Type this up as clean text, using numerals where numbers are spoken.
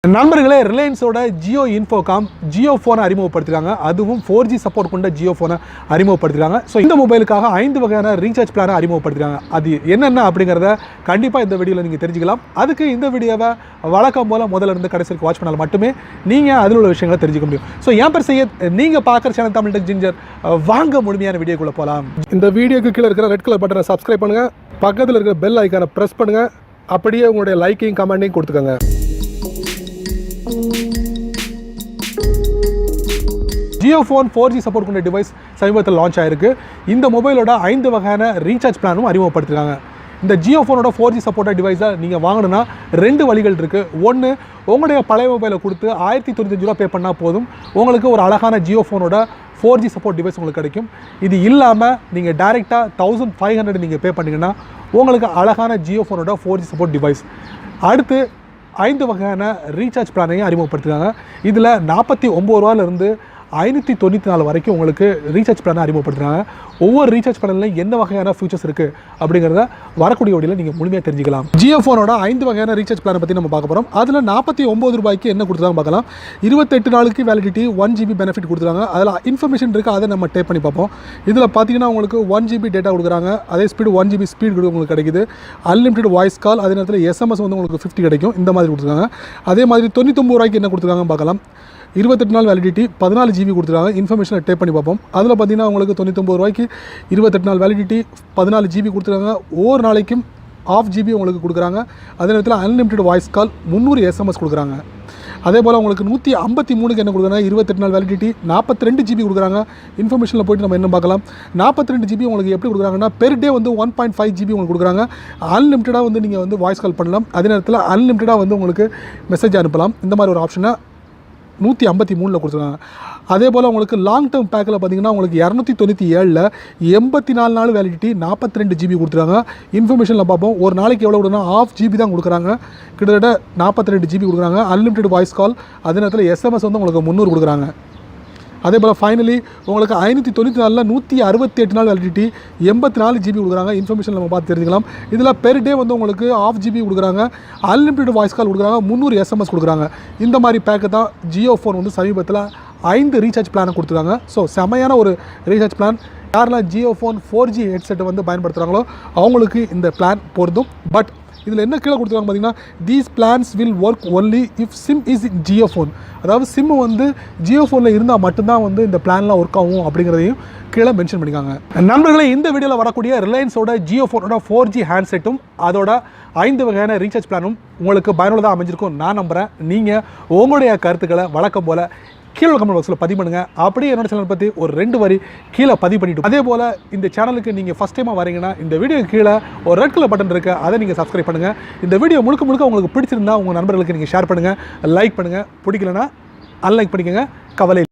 நண்பர்களே, ரிலையன்ஸோட ஜியோ இன்ஃபோகாம் ஜியோ ஃபோனை அறிமுகப்படுத்திருக்காங்க. அதுவும் 4G சப்போர்ட் கொண்ட ஜியோ ஃபோனை அறிமுகப்படுத்திருக்காங்க. ஸோ இந்த மொபைலுக்காக 5 வகையான ரீசார்ஜ் பிளானை அறிமுகப்படுத்திருக்காங்க. அது என்னென்ன அப்படிங்கிறத கண்டிப்பாக இந்த வீடியோவில் நீங்கள் தெரிஞ்சுக்கலாம். அதுக்கு இந்த வீடியோவை வழக்கம் போல் முதல்ல இருந்து கடைசி வரைக்கும் வாட்ச் பண்ணால் மட்டுமே நீங்கள் அதில் உள்ள விஷயங்களை தெரிஞ்சுக்க முடியும். ஸோ என் பேர் செய்ய நீங்கள் பார்க்குற சேனல் தமிழ் டெக் ஜிஞ்சர். வாங்க முழுமையான வீடியோக்குள்ளே போகலாம். இந்த வீடியோக்கு கீழே இருக்கிற ரெட் கலர் பட்டனை சப்ஸ்கிரைப் பண்ணுங்கள், பக்கத்தில் இருக்கிற பெல் ஐக்கானை ப்ரெஸ் பண்ணுங்கள், அப்படியே உங்களுடைய லைக்கையும் கமெண்ட்டையும் கொடுத்துக்கோங்க. ஜியோ ஃபோன் 4G சப்போர்ட் கொண்ட டிவைஸ் சமீபத்தில் லான்ச் ஆயிருக்கு. இந்த மொபைலோட 5 வகையான ரீசார்ஜ் பிளானும் அறிமுகப்படுத்திருக்காங்க. இந்த ஜியோ ஃபோனோட 4G சப்போர்ட் டிவைஸை நீங்கள் வாங்கணும்னா 2 வழிகள் இருக்குது. ஒன்று, உங்களுடைய பழைய மொபைலை கொடுத்து 1095 ரூபா பே பண்ணால் போதும், உங்களுக்கு ஒரு அழகான ஜியோ ஃபோனோட 4G சப்போர்ட் டிவைஸ் உங்களுக்கு கிடைக்கும். இது இல்லாமல் நீங்கள் டைரெக்டாக 1500 நீங்கள் பே பண்ணிங்கன்னா உங்களுக்கு அழகான ஜியோ ஃபோனோட 4G சப்போர்ட் டிவைஸ். அடுத்து 5 வகையான ரீசார்ஜ் பிளானையும் அறிமுகப்படுத்திருக்காங்க. இதில் 49 ரூபாயிலிருந்து 594 வரைக்கும் உங்களுக்கு ரீசார்ஜ் பிளானை அறிமுகப்படுத்துகிறாங்க. ஒவ்வொரு ரீசார்ஜ் பிளான்லையும் என்ன வகையான ஃபீச்சர்ஸ் இருக்குது அப்படிங்கிறத வரக்கூடிய வழியில் நீங்கள் முழுமையாக தெரிஞ்சுக்கலாம். ஜியோ ஃபோனோட 5 வகையான ரீசார்ஜ் பிளானை பற்றி நம்ம பார்க்க போகிறோம். அதில் 49 ரூபாய்க்கு என்ன கொடுத்துருக்காங்க பார்க்கலாம். 28 நாளுக்கு வேலிடிட்டி, 1 GB பெனிஃபிட் கொடுத்துருக்காங்க. அதில் இன்ஃபர்மேஷன் இருக்குது, அதை நம்ம டேப் பண்ணி பார்ப்போம். இதில் பார்த்தீங்கன்னா உங்களுக்கு 1 GB டேட்டா கொடுக்குறாங்க, அதே ஸ்பீடு 1 GB ஸ்பீடு உங்களுக்கு கிடைக்குது. அன்லிமிட்டட் வாய்ஸ் கால், அதே நேரத்தில் SMS வந்து உங்களுக்கு 50 கிடைக்கும். இந்த மாதிரி கொடுத்துருக்காங்க. அதே மாதிரி 99 ரூபாய்க்கு என்ன கொடுத்துருக்காங்க பார்க்கலாம். 28 நாள் வேலிடிட்டி, 14 GB கொடுத்துருக்காங்க. இன்ஃபர்மேஷனை டேப் பண்ணி பார்ப்போம். அதில் பார்த்தீங்கன்னா உங்களுக்கு 99 ரூபாய்க்கு 28 நாள் வேலிடிட்டி, 14 GB கொடுத்துருக்காங்க. ஒவ்வொரு நாளைக்கும் 1/2 GB உங்களுக்கு கொடுக்குறாங்க. அதே நேரத்தில் அன்லிமிட்டட் வாய்ஸ் கால், 300 SMS கொடுக்குறாங்க. அதே போல் உங்களுக்கு 153க்கு என்ன கொடுக்குறாங்க, 28 நாள் வேலிடிட்டி, 42 GB கொடுக்குறாங்க. இன்ஃபர்மேஷனில் போய்ட்டு நம்ம என்ன பார்க்கலாம். 42 GB உங்களுக்கு எப்படி கொடுக்குறாங்கன்னா, பெர் டே வந்து 1.5 GB உங்களுக்கு கொடுக்குறாங்க. அன்லிமிட்டடாக வந்து நீங்கள் வந்து வாய்ஸ் கால் பண்ணலாம். அதே நேரத்தில் அன்லிமிட்டடாக வந்து உங்களுக்கு மெசேஜ் அனுப்பலாம். இந்த மாதிரி ஒரு ஆப்ஷனை 153 கொடுத்துருக்காங்க. அதே போல் உங்களுக்கு லாங் டேர்ம் பேக்கில் பார்த்தீங்கன்னா உங்களுக்கு 297 84 நாள் வேலிடிட்டி, 42 GB கொடுத்துருக்காங்க. இன்ஃபர்மேஷனில் பார்ப்போம். ஒரு நாளைக்கு எவ்வளோ கொடுக்குறா, 1/2 GB தான் கொடுக்குறாங்க. கிட்டத்தட்ட 42 GB கொடுக்குறாங்க. அன்லிமிட்டட் வாய்ஸ் கால், அதே நேரத்தில் SMS வந்து உங்களுக்கு 300 கொடுக்குறாங்க. அதே போல் ஃபைனலி உங்களுக்கு 594 168 நாள் வேலிடிட்டி, 84 GB கொடுக்குறாங்க. இன்ஃபர்மேஷன் நம்ம பார்த்து தெரிஞ்சுக்கலாம். இதில் பெர் டே வந்து உங்களுக்கு 1/2 GB கொடுக்குறாங்க. அன்லிமிட்டட் வாய்ஸ் கால் கொடுக்குறாங்க, 300 SMS கொடுக்குறாங்க. இந்த மாதிரி பேக்கு தான் ஜியோ ஃபோன் வந்து சமீபத்தில் 5 ரீசார்ஜ் பிளானை கொடுத்துருக்காங்க. ஸோ செமையான ஒரு ரீசார்ஜ் பிளான். யாரெல்லாம் ஜியோ ஃபோன் 4G ஹெட்செட்டை வந்து பயன்படுத்துகிறாங்களோ அவங்களுக்கு இந்த பிளான் பொருந்தும். பட் இதில் என்ன கீழே கொடுத்துருக்காங்க பார்த்தீங்கன்னா, these plans will work only if sim is in Jio phone. அதாவது சிம்மு வந்து ஜியோ ஃபோனில் இருந்தால் மட்டும்தான் வந்து இந்த பிளான்லாம் ஒர்க் ஆகும் அப்படிங்கிறதையும் கீழே மென்ஷன் பண்ணிக்காங்க. நண்பர்களே, இந்த வீடியோவில் வரக்கூடிய ரிலையன்ஸோட ஜியோ ஃபோனோட 4G ஹேண்ட்செட்டும் அதோட 5 வகையான ரீசார்ஜ் பிளானும் உங்களுக்கு பயனுள்ளதாக அமைஞ்சிருக்கும் நான் நம்புகிறேன். நீங்கள் உங்களுடைய கருத்துக்களை வழக்கம் போல் கீழே கமெண்ட் பாக்ஸில் பதிவு பண்ணுங்கள். அப்படியே என்னோட சேனல் பற்றி ஒரு 2 வரி கீழே பதிவு பண்ணிவிட்டு, அதே போல் இந்த சேனலுக்கு நீங்கள் ஃபஸ்ட் டைமாக வரீங்கன்னா இந்த வீடியோ கீழே ஒரு ரெட் கலர் பட்டன் இருக்குது, அதை நீங்கள் சப்ஸ்கிரைப் பண்ணுங்கள். இந்த வீடியோ முழுக்க உங்களுக்கு பிடிச்சிருந்தா உங்கள் நண்பர்களுக்கு நீங்கள் ஷேர் பண்ணுங்கள், லைக் பண்ணுங்கள். பிடிக்கலன்னா அன்லைக் பண்ணிக்கோங்க, கவலை.